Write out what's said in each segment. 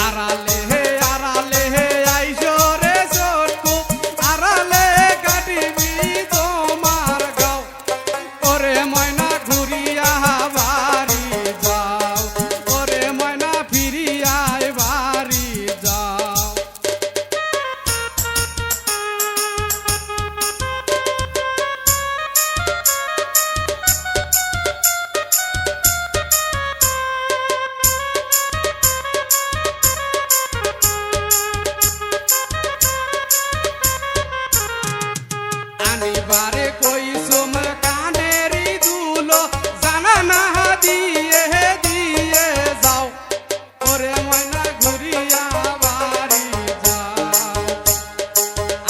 আড়ালে হে আইসো রে চটকু আড়ালে কাটিবি তোমার গাও ওরে ময়না ঘুরিয়া বাড়ি যাও ওরে ময়না ফিরিয়া বাড়ি যাও আনিবারে কইসুম কানেরি দুলো জানা না দিয়ে দিয়ে যাও ওরে ময়না ঘুরিয়া বাড়ি যাও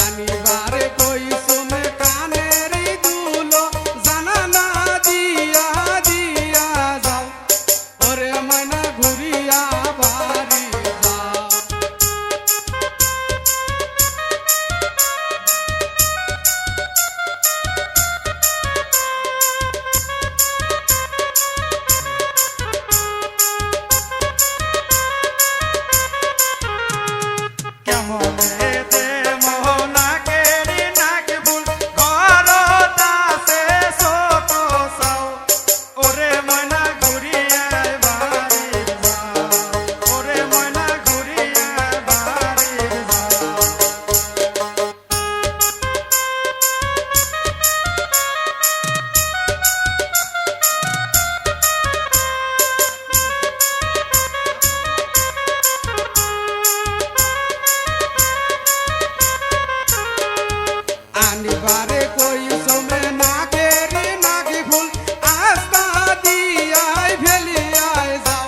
আনিবারে কইসুম কানেরি দুলো জানা না দিয়া দিয়া যাও ওরে ময়না ঘুরিয়া বাড়ি যাও কেমনেতে মোহনাকেরি নাকি ফুল ঘরতাছে ছোট চাও ওরে ময়না ঘুরিয়া বাড়ি যাও ওরে ময়না ঘুরিয়া বাড়ি যাও আনিবারে কইসুমে নাকেরি নাকি ফুল আস্তা দিয়াই ফেলিয়াই যাও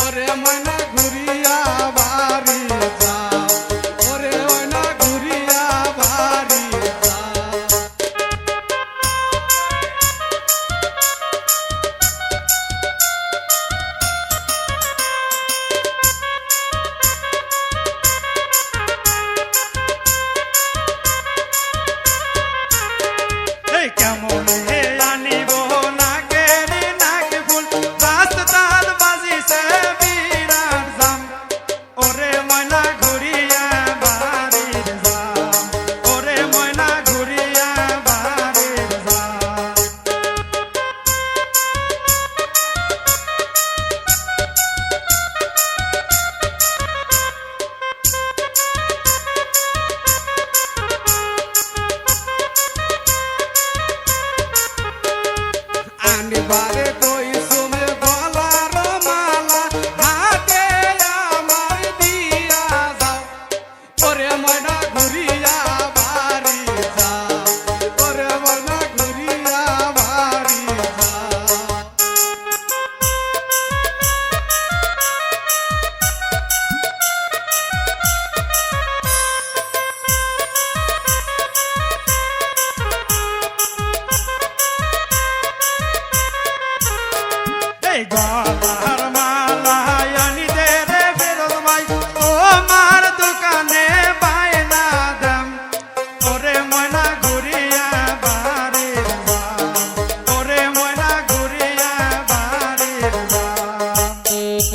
ওরে ময়না ঘুরিয়া বাড়ি যাও ওরে ময়না ঘুরিয়া বাড়ি যাও এই কেমনে আনিব নাকেরি নাকি ফুল রাস্তার বাজিছে বিরাট জাম ওরে ময়না ঘুরিয়া বাড়ি যাও ওরে ময়না ঘুরিয়া বাড়ি যাও আনিবারে কইসুমে গলার মালা হাতে আমার দিয়া যাও ওরে ময়না ঘুরিয়া বাড়ি যাও ওরে ময়না ঘুরিয়া বাড়ি যাও এই গলার মালা আনি দে রে ফেরত ভাই ও মার দোকানে বায়না দাম ওরে ময়না ঘুরিয়া বাড়ি যাও ওরে ময়না ঘুরিয়া বাড়ি যাও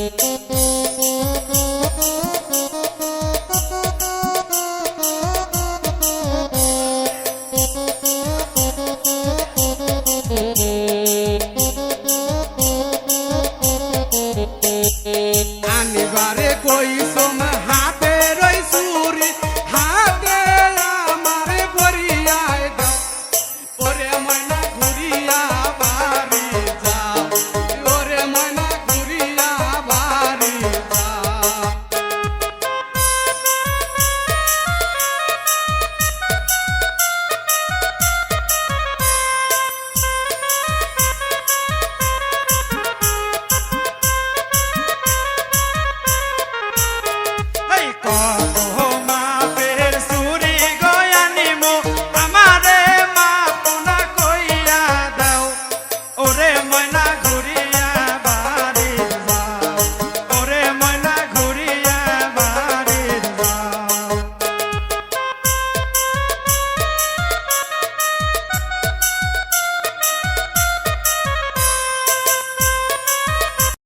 আনিবারে কইসুম